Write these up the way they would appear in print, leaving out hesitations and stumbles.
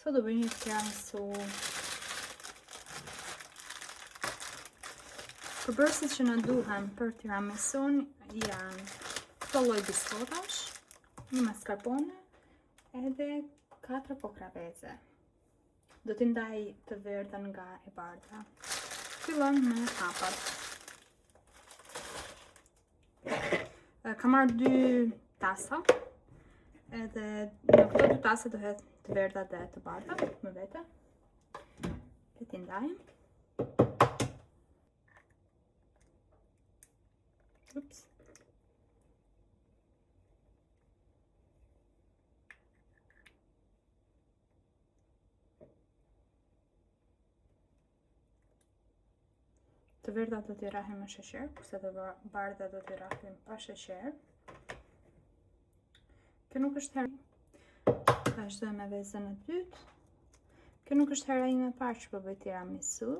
Sot do bëjmë një tiramisu. Përbërësit që në duhen për tiramisun janë këto lloj biskotash, një mascarpone edhe 4 pokraveze. Do t'i ndaj të verdhën nga e bardha. Fillon me hapat. Kam marrë 2 tasa. Edhe në këto 2 tasa do hedh të verdha dhe të bardha me vete. Le t'i ndajmë. Ups. Të verdha do t'i rahim me sheqer, kurse të bardha do t'i rahim pa sheqer. Kjo nuk është herë. Vazhdoj me vezën e dytë. Kjo nuk është hera ime e parë që po bëj tiramisu,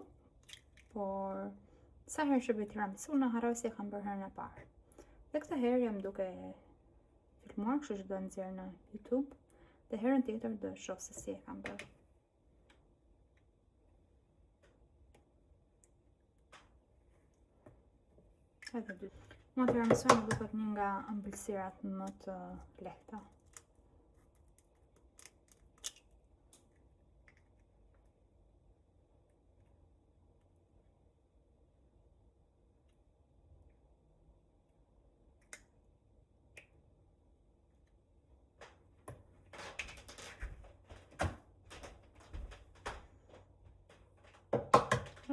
por sa herë që bëj tiramisu në harroj se e kam bërë herën e parë. Dhe këtë herë jam duke filmuar, kështu që do nxjerr në YouTube, dhe herën tjetër do shoh se si e kam bërë. Edhe dytë. Mua tiramisu më duket një nga ëmbëlsirat më të lehta.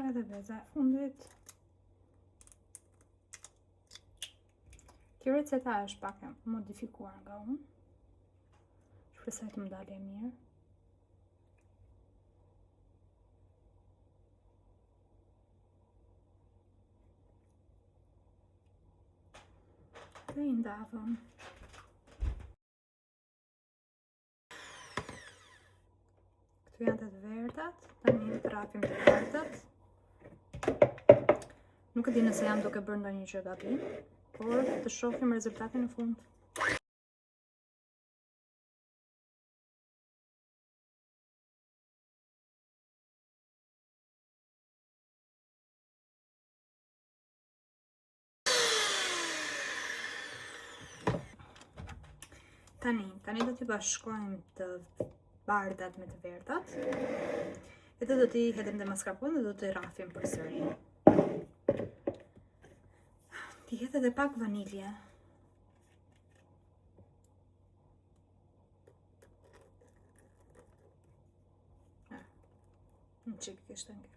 Edhe veza e fundit. Kjo receta është pak e modifikuar nga unë. Shpresoj të më dalë mirë. Dhe i ndavëm. Këtu janë të verdhat, tani të rapim të verdhat. Nuk e di nëse jam duke bërë ndonjë gjë gabim, por të shohim rezultatin në fund. Tani do t'i bashkojmë të bardhat me të verdhat. Edhe do t'i hedhim dhe mascarpone dhe do t'i rrafim përsëri. T'i hedh edhe pak vanilje. Një çik kishte ngelur.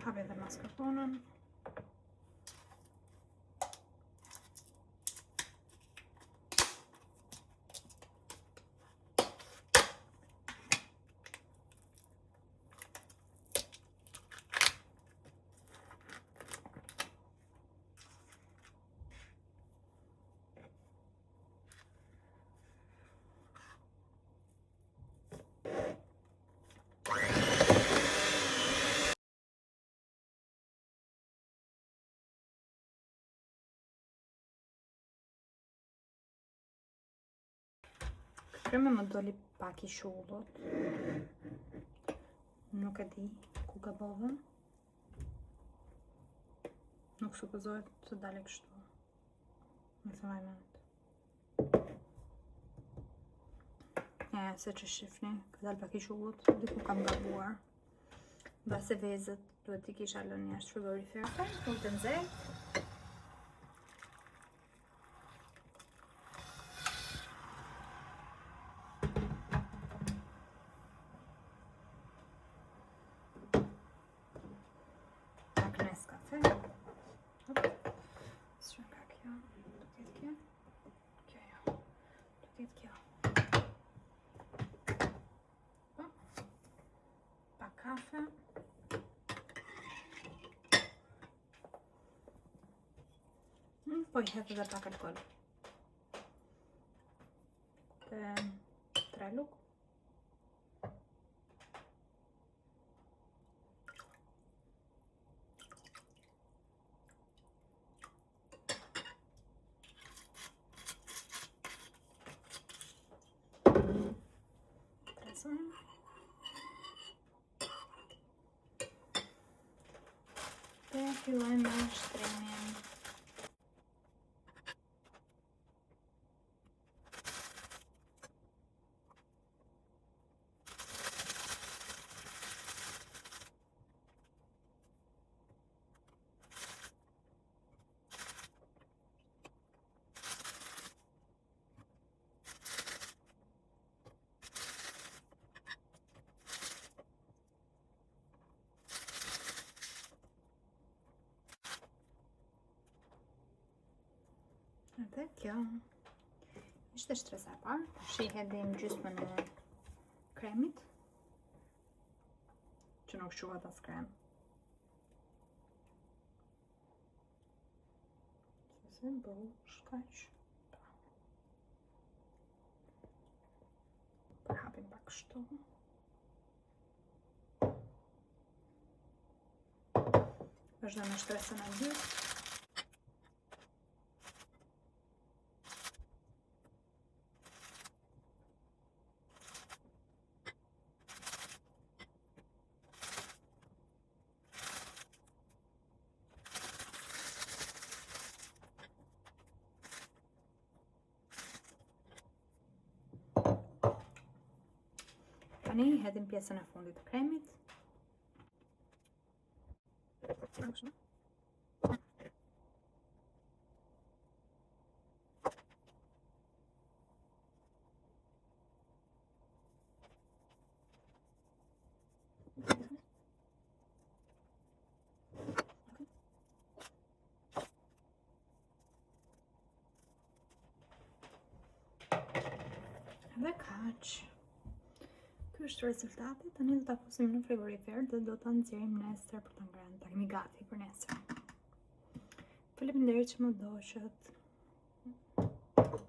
Hap edhe mascarponen. Krema më doli pak i shullot. Nuk e di ku gabova. Nuk supozohet të dale kështu. Në thëmaj mend. Se që shifni, ka dal pak i shullot, diku kam gabuar. Base vezët duhet t'i kisha lënë jashtë frigoriferit, nuk të nxehtë. Kafe. Po i hedh edhe pak alkool. 3 luk. Dhe fillojmë me shtrimin. Dhe kjo ishte shtresa e parë. Tash i hedhim gjysmën e kremit, që nuk quhet as krem. Se bëu shkaq. Përhapim pak kështu. Vazhdojmë me shtresën e dytë. Tani hedhim pjesën e fundit të kremit. Dhe kaq. Ky është rezultati. Tani do ta fusim në frigorifer dhe do ta nxjerrim nesër për ta ngrënë. Ta kemi gati për nesër. Faleminderit që më ndoqët.